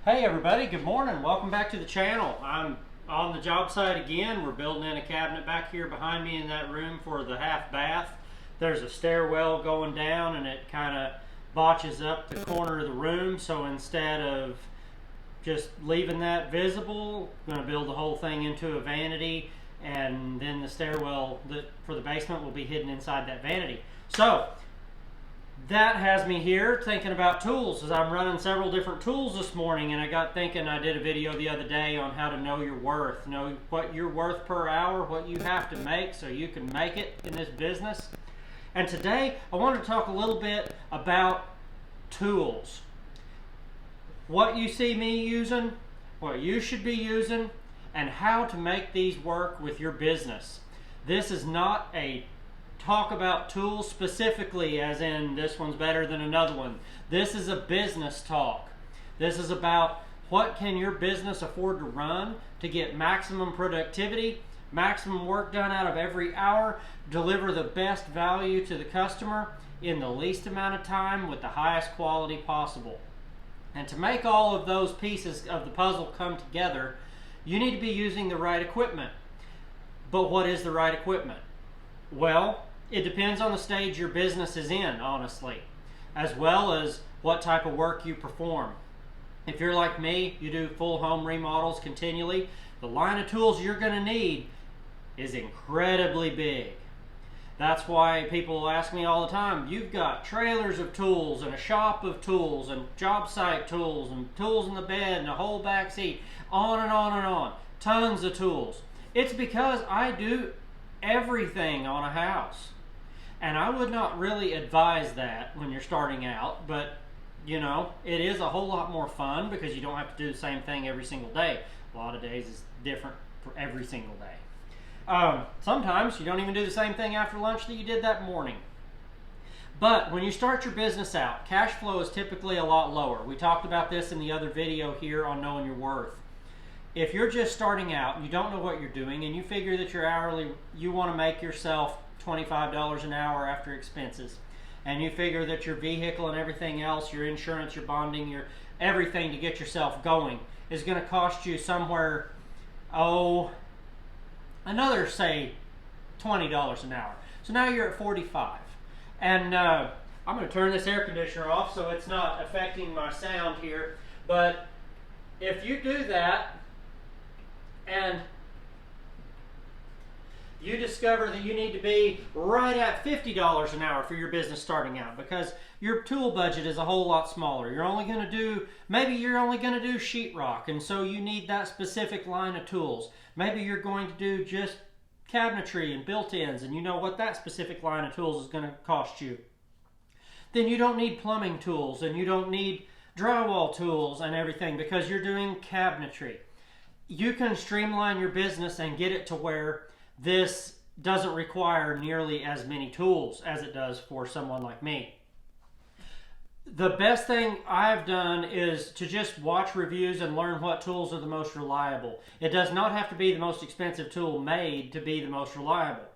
Hey everybody, good morning. Welcome back to the channel. I'm on the job site again. We're building in a cabinet back here behind me in that room for the half bath. There's a stairwell going down and it kind of botches up the corner of the room. So instead of just leaving that visible, I'm going to build the whole thing into a vanity, and then the stairwell for the basement will be hidden inside that vanity. So that has me here thinking about tools, as I'm running several different tools this morning, and I got thinking, I did a video the other day on how to know your worth, know what you're worth per hour, what you have to make so you can make it in this business. And today I want to talk a little bit about tools. What you see me using, what you should be using, and how to make these work with your business. This is not a talk about tools specifically as in this one's better than another one. This is a business talk. This is about what can your business afford to run to get maximum productivity, maximum work done out of every hour, deliver the best value to the customer in the least amount of time with the highest quality possible. And to make all of those pieces of the puzzle come together, you need to be using the right equipment. But what is the right equipment? Well, it depends on the stage your business is in, honestly, as well as what type of work you perform. If you're like me, you do full home remodels continually, the line of tools you're going to need is incredibly big. That's why people ask me all the time, you've got trailers of tools and a shop of tools and job site tools and tools in the bed and a whole back seat, on and on and on, tons of tools. It's because I do everything on a house. And I would not really advise that when you're starting out, but you know, it is a whole lot more fun because you don't have to do the same thing every single day. A lot of days is different for every single day. Sometimes you don't even do the same thing after lunch that you did that morning. But when you start your business out, cash flow is typically a lot lower. We talked about this in the other video here on knowing your worth. If you're just starting out and you don't know what you're doing and you figure that your hourly, you want to make yourself $25 an hour after expenses, and you figure that your vehicle and everything else, your insurance, your bonding, your everything to get yourself going is going to cost you somewhere, another say $20 an hour. So now you're at 45. And I'm going to turn this air conditioner off so it's not affecting my sound here. But if you do that and you discover that you need to be right at $50 an hour for your business starting out because your tool budget is a whole lot smaller. You're only going to do, maybe you're only going to do sheetrock, and so you need that specific line of tools. Maybe you're going to do just cabinetry and built-ins, and you know what that specific line of tools is going to cost you. Then you don't need plumbing tools, and you don't need drywall tools and everything because you're doing cabinetry. You can streamline your business and get it to where this doesn't require nearly as many tools as it does for someone like me. The best thing I've done is to just watch reviews and learn what tools are the most reliable. It does not have to be the most expensive tool made to be the most reliable.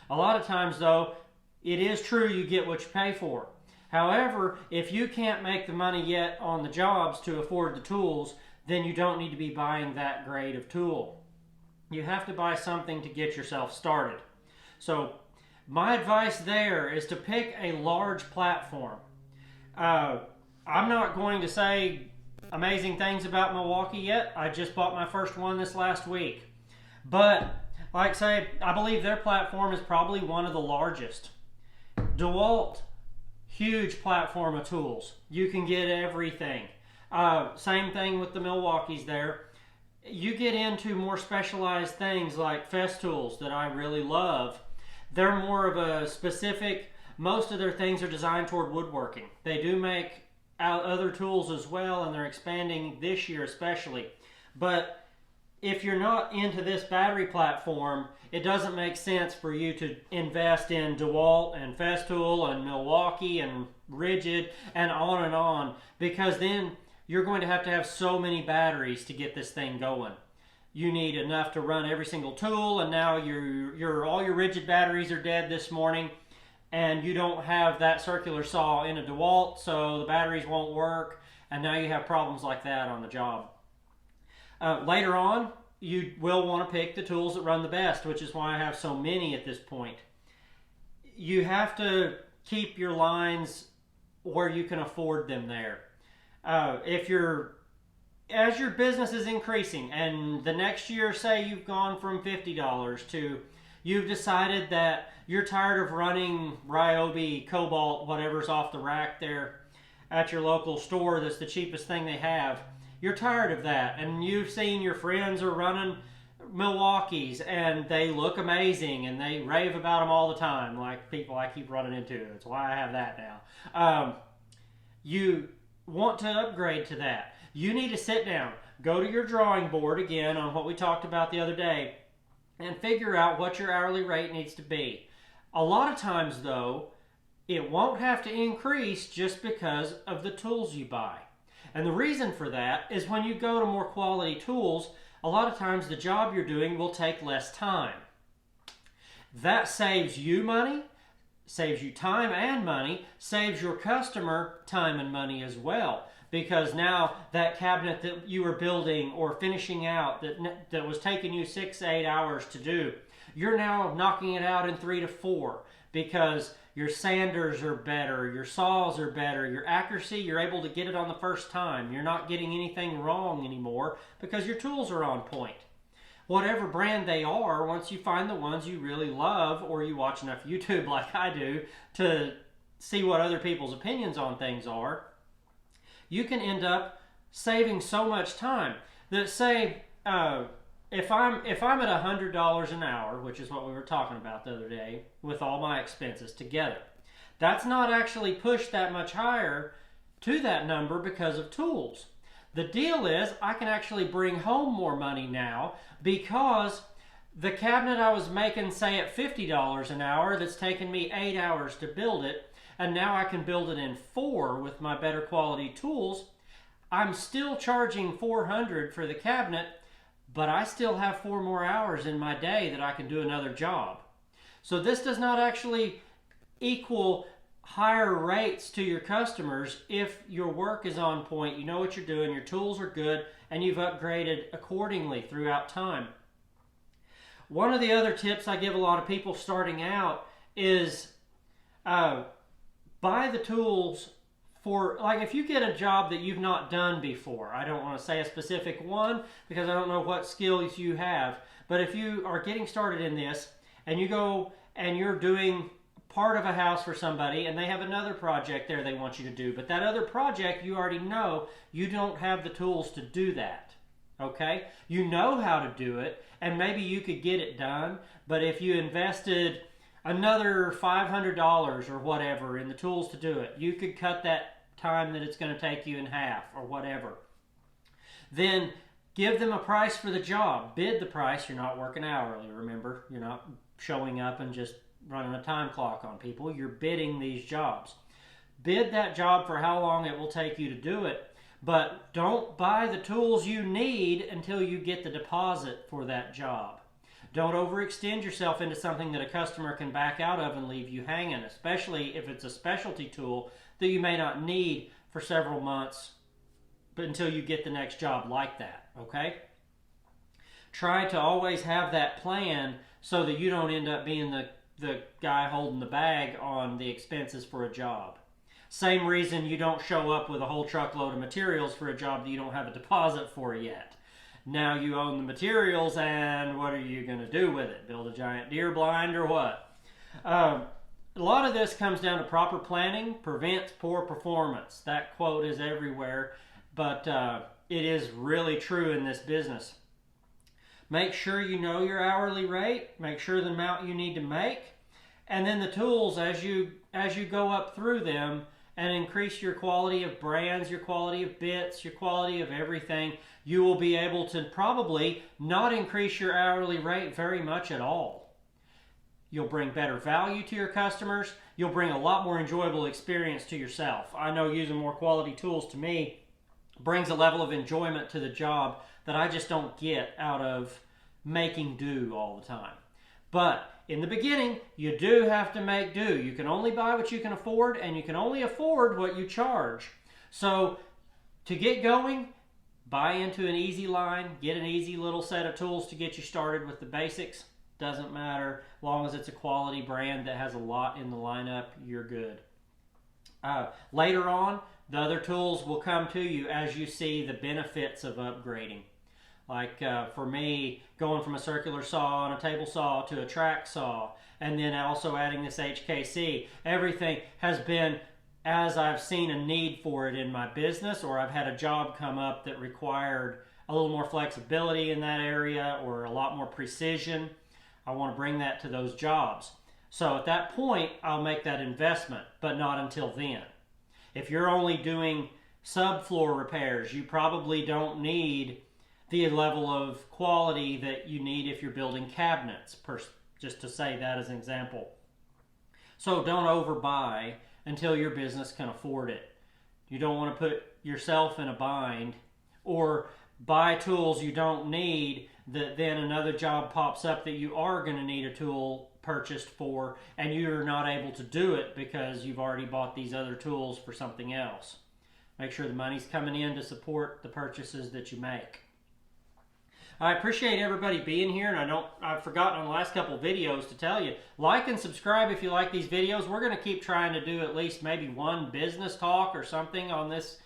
A lot of times though, it is true you get what you pay for. However, if you can't make the money yet on the jobs to afford the tools, then you don't need to be buying that grade of tool. You have to buy something to get yourself started. So my advice there is to pick a large platform. I'm not going to say amazing things about Milwaukee yet. I just bought my first one this last week. But like I say, I believe their platform is probably one of the largest. DeWalt, huge platform of tools. You can get everything. Same thing with the Milwaukees there. You get into more specialized things like Festool that I really love. They're more of a specific, most of their things are designed toward woodworking. They do make other tools as well, and they're expanding this year especially. But if you're not into this battery platform, it doesn't make sense for you to invest in DeWalt and Festool and Milwaukee and Rigid and on, because then you're going to have so many batteries to get this thing going. You need enough to run every single tool, and now all your Rigid batteries are dead this morning, and you don't have that circular saw in a DeWalt, so the batteries won't work, and now you have problems like that on the job. Later on, you will want to pick the tools that run the best, which is why I have so many at this point. You have to keep your lines where you can afford them there. As your business is increasing, and the next year, say you've gone from $50 to, you've decided that you're tired of running Ryobi, Cobalt, whatever's off the rack there at your local store that's the cheapest thing they have. You're tired of that, and you've seen your friends are running Milwaukee's and they look amazing and they rave about them all the time, like people I keep running into. That's why I have that now. You want to upgrade to that. You need to sit down, go to your drawing board again on what we talked about the other day, and figure out what your hourly rate needs to be. A lot of times, though, it won't have to increase just because of the tools you buy. And the reason for that is when you go to more quality tools, a lot of times the job you're doing will take less time. That saves you money, saves you time and money, saves your customer time and money as well. Because now that cabinet that you were building or finishing out that was taking you 6 to 8 hours to do, you're now knocking it out in 3 to 4 because your sanders are better, your saws are better, your accuracy, you're able to get it on the first time. You're not getting anything wrong anymore because your tools are on point. Whatever brand they are, once you find the ones you really love, or you watch enough YouTube like I do to see what other people's opinions on things are, you can end up saving so much time that, say, if I'm at $100 an hour, which is what we were talking about the other day, with all my expenses together, that's not actually pushed that much higher to that number because of tools. The deal is I can actually bring home more money now because the cabinet I was making, say, at $50 an hour that's taken me 8 hours to build it, and now I can build it in 4 with my better quality tools. I'm still charging $400 for the cabinet, but I still have 4 more hours in my day that I can do another job. So this does not actually equal higher rates to your customers if your work is on point, you know what you're doing, your tools are good, and you've upgraded accordingly throughout time. One of the other tips I give a lot of people starting out is buy the tools for, like, if you get a job that you've not done before. I don't want to say a specific one because I don't know what skills you have, but if you are getting started in this and you go and you're doing part of a house for somebody and they have another project there they want you to do, but that other project you already know you don't have the tools to do that, okay? You know how to do it and maybe you could get it done, but if you invested another $500 or whatever in the tools to do it, you could cut that time that it's going to take you in half or whatever. Then give them a price for the job. Bid the price. You're not working hourly, remember. You're not showing up and just running a time clock on people. You're bidding these jobs. Bid that job for how long it will take you to do it, but don't buy the tools you need until you get the deposit for that job. Don't overextend yourself into something that a customer can back out of and leave you hanging, especially if it's a specialty tool that you may not need for several months but until you get the next job like that, okay? Try to always have that plan so that you don't end up being the guy holding the bag on the expenses for a job. Same reason you don't show up with a whole truckload of materials for a job that you don't have a deposit for yet. Now you own the materials, and what are you going to do with it? Build a giant deer blind or what? A lot of this comes down to proper planning prevents poor performance. That quote is everywhere, but it is really true in this business. Make sure you know your hourly rate. Make sure the amount you need to make. And then the tools, as you go up through them and increase your quality of brands, your quality of bits, your quality of everything, you will be able to probably not increase your hourly rate very much at all. You'll bring better value to your customers. You'll bring a lot more enjoyable experience to yourself. I know using more quality tools to me brings a level of enjoyment to the job that I just don't get out of making do all the time. But in the beginning, you do have to make do. You can only buy what you can afford, and you can only afford what you charge. So To get going, buy into an easy line, get an easy little set of tools to get you started with the basics. Doesn't matter, as long as it's a quality brand that has a lot in the lineup, you're good. Later on, the other tools will come to you as you see the benefits of upgrading. Like for me, going from a circular saw and a table saw to a track saw, and then also adding this HKC, everything has been as I've seen a need for it in my business, or I've had a job come up that required a little more flexibility in that area or a lot more precision. I want to bring that to those jobs. So at that point, I'll make that investment, but not until then. If you're only doing subfloor repairs, you probably don't need the level of quality that you need if you're building cabinets, just to say that as an example. So don't overbuy until your business can afford it. You don't want to put yourself in a bind or buy tools you don't need that then another job pops up that you are going to need a tool purchased for and you're not able to do it because you've already bought these other tools for something else. Make sure the money's coming in to support the purchases that you make. I appreciate everybody being here, and I've forgotten on the last couple of videos to tell you, like and subscribe if you like these videos. We're going to keep trying to do at least maybe one business talk or something on this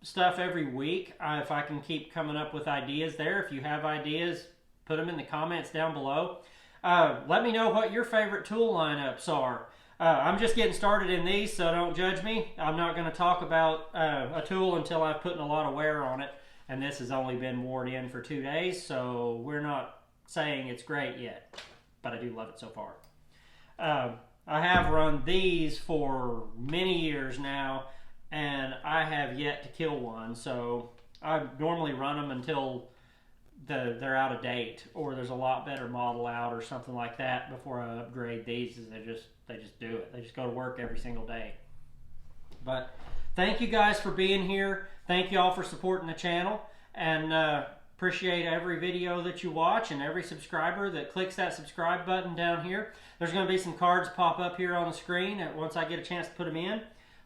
stuff every week. If I can keep coming up with ideas there. If you have ideas, put them in the comments down below. Let me know what your favorite tool lineups are. I'm just getting started in these, so don't judge me. I'm not going to talk about a tool until I've put in a lot of wear on it. And this has only been worn in for 2 days, so we're not saying it's great yet, but I do love it so far. I have run these for many years now, and I have yet to kill one, so I normally run them until they're out of date, or there's a lot better model out or something like that before I upgrade these. They just do it. They just go to work every single day. But thank you guys for being here. Thank you all for supporting the channel, and appreciate every video that you watch and every subscriber that clicks that subscribe button down here. There's going to be some cards pop up here on the screen once I get a chance to put them in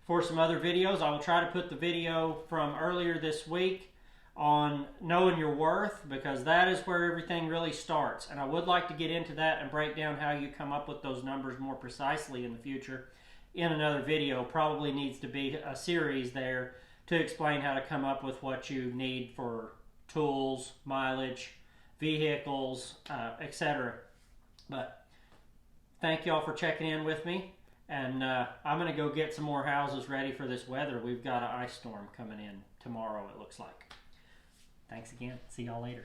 for some other videos. I will try to put the video from earlier this week on knowing your worth, because that is where everything really starts. And I would like to get into that and break down how you come up with those numbers more precisely in the future in another video. Probably needs to be a series there to explain how to come up with what you need for tools, mileage, vehicles, etc. But thank y'all for checking in with me, and I'm going to go get some more houses ready for this weather. We've got an ice storm coming in tomorrow, it looks like. Thanks again. See y'all later.